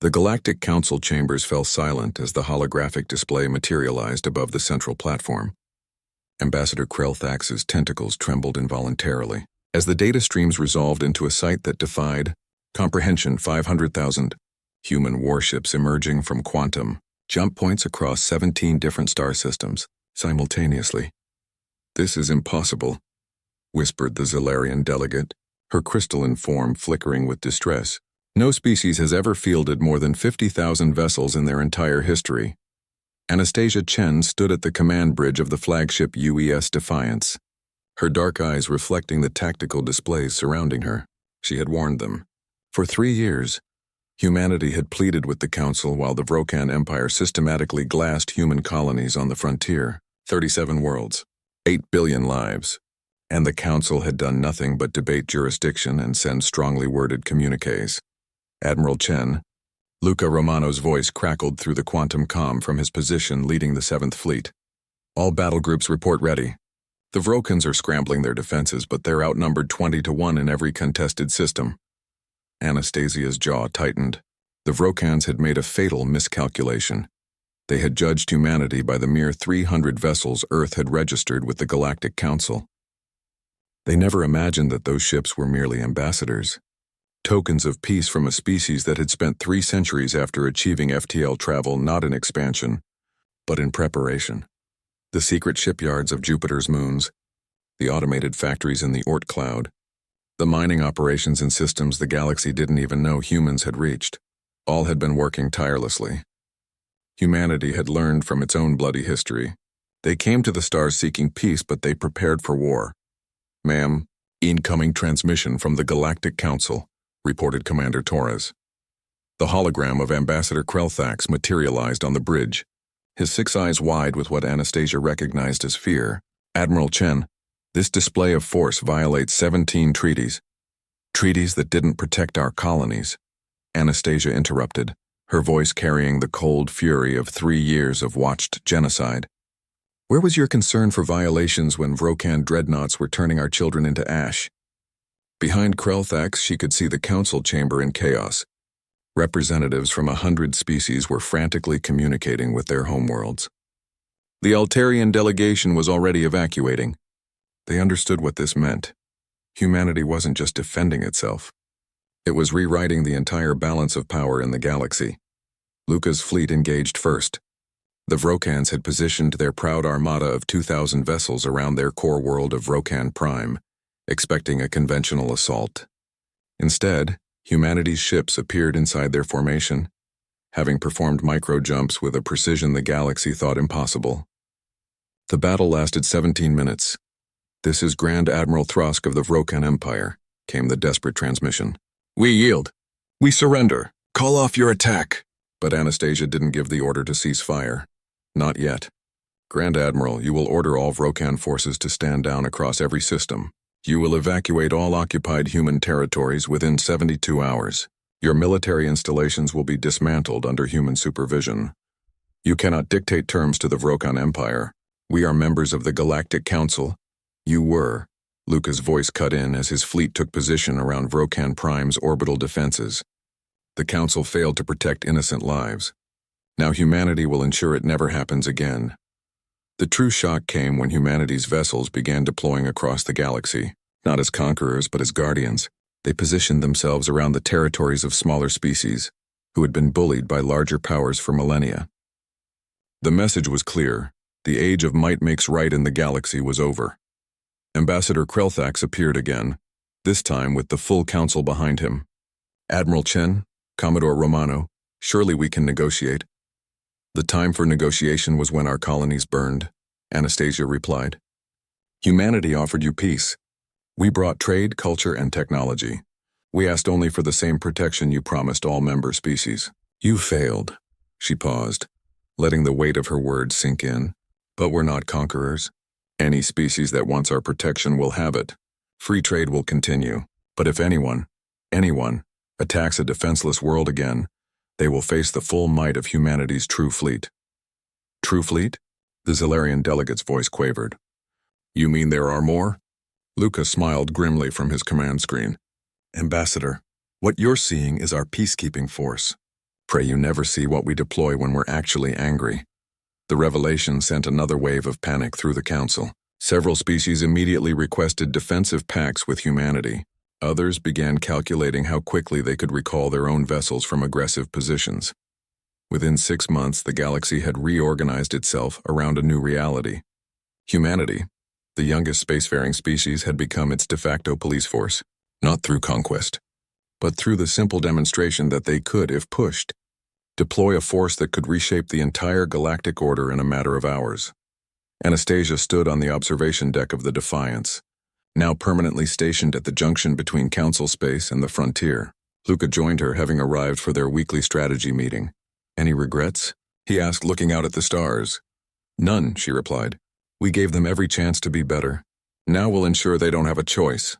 The Galactic Council chambers fell silent as the holographic display materialized above the central platform. Ambassador Krelthax's tentacles trembled involuntarily as the data streams resolved into a sight that defied comprehension. 500,000 human warships emerging from quantum jump points across 17 different star systems simultaneously. "This is impossible," whispered the Zalarian delegate, her crystalline form flickering with distress. "No species has ever fielded more than 50,000 vessels in their entire history." Anastasia Chen stood at the command bridge of the flagship UES Defiance, her dark eyes reflecting the tactical displays surrounding her. She had warned them. For 3 years, humanity had pleaded with the Council while the Vrokan Empire systematically glassed human colonies on the frontier. 37 worlds, 8 billion lives. And the Council had done nothing but debate jurisdiction and send strongly worded communiques. Admiral Chen, Luca Romano's voice crackled through the quantum comm from his position leading the 7th Fleet. "All battle groups report ready. The Vrokans are scrambling their defenses, but they're outnumbered 20 to 1 in every contested system." Anastasia's jaw tightened. The Vrokans had made a fatal miscalculation. They had judged humanity by the mere 300 vessels Earth had registered with the Galactic Council. They never imagined that those ships were merely ambassadors, tokens of peace from a species that had spent 3 centuries after achieving FTL travel not in expansion, but in preparation. The secret shipyards of Jupiter's moons, the automated factories in the Oort cloud, the mining operations and systems the galaxy didn't even know humans had reached, all had been working tirelessly. Humanity had learned from its own bloody history. They came to the stars seeking peace, but they prepared for war. "Ma'am, incoming transmission from the Galactic Council," reported Commander Torres. The hologram of Ambassador Krelthax materialized on the bridge, his 6 eyes wide with what Anastasia recognized as fear. "Admiral Chen, this display of force violates 17 treaties. Treaties that didn't protect our colonies." Anastasia interrupted, her voice carrying the cold fury of 3 years of watched genocide. "Where was your concern for violations when Vrokan dreadnoughts were turning our children into ash?" Behind Krelthax, she could see the council chamber in chaos. Representatives from 100 species were frantically communicating with their homeworlds. The Altarian delegation was already evacuating. They understood what this meant. Humanity wasn't just defending itself. It was rewriting the entire balance of power in the galaxy. Luca's fleet engaged first. The Vrokans had positioned their proud armada of 2,000 vessels around their core world of Vrokan Prime, expecting a conventional assault. Instead, humanity's ships appeared inside their formation, having performed micro-jumps with a precision the galaxy thought impossible. The battle lasted 17 minutes. "This is Grand Admiral Thrusk of the Vrokan Empire," came the desperate transmission. "We yield. We surrender. Call off your attack." But Anastasia didn't give the order to cease fire. "Not yet. Grand Admiral, you will order all Vrokan forces to stand down across every system. You will evacuate all occupied human territories within 72 hours. Your military installations will be dismantled under human supervision. You cannot dictate terms to the Vrokan Empire. We are members of the Galactic Council." "You were." Luca's voice cut in as his fleet took position around Vrokan Prime's orbital defenses. "The Council failed to protect innocent lives. Now humanity will ensure it never happens again." The true shock came when humanity's vessels began deploying across the galaxy, not as conquerors but as guardians. They positioned themselves around the territories of smaller species, who had been bullied by larger powers for millennia. The message was clear. The age of might makes right in the galaxy was over. Ambassador Krelthax appeared again, this time with the full council behind him. "Admiral Chen, Commodore Romano, surely we can negotiate." "The time for negotiation was when our colonies burned," Anastasia replied. "Humanity offered you peace. We brought trade, culture, and technology. We asked only for the same protection you promised all member species. You failed." She paused, letting the weight of her words sink in. "But we're not conquerors. Any species that wants our protection will have it. Free trade will continue. But if anyone, attacks a defenseless world again, they will face the full might of humanity's true fleet." "True fleet?" The Zalarian delegate's voice quavered. "You mean there are more?" Luca smiled grimly from his command screen. "Ambassador, what you're seeing is our peacekeeping force. Pray you never see what we deploy when we're actually angry. The revelation sent another wave of panic through the council. Several species immediately requested defensive pacts with humanity. Others began calculating how quickly they could recall their own vessels from aggressive positions. Within 6 months, the galaxy had reorganized itself around a new reality. Humanity, the youngest spacefaring species, had become its de facto police force, not through conquest, but through the simple demonstration that they could, if pushed, deploy a force that could reshape the entire galactic order in a matter of hours. Anastasia stood on the observation deck of the Defiance, now permanently stationed at the junction between Council space and the frontier. Luca joined her, having arrived for their weekly strategy meeting. "Any regrets?" he asked, looking out at the stars. "None," she replied. "We gave them every chance to be better. Now we'll ensure they don't have a choice."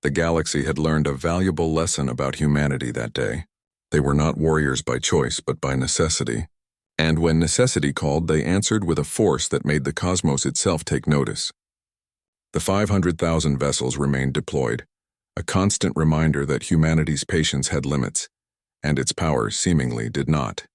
The galaxy had learned a valuable lesson about humanity that day. They were not warriors by choice, but by necessity. And when necessity called, they answered with a force that made the cosmos itself take notice. The 500,000 vessels remained deployed, a constant reminder that humanity's patience had limits, and its power seemingly did not.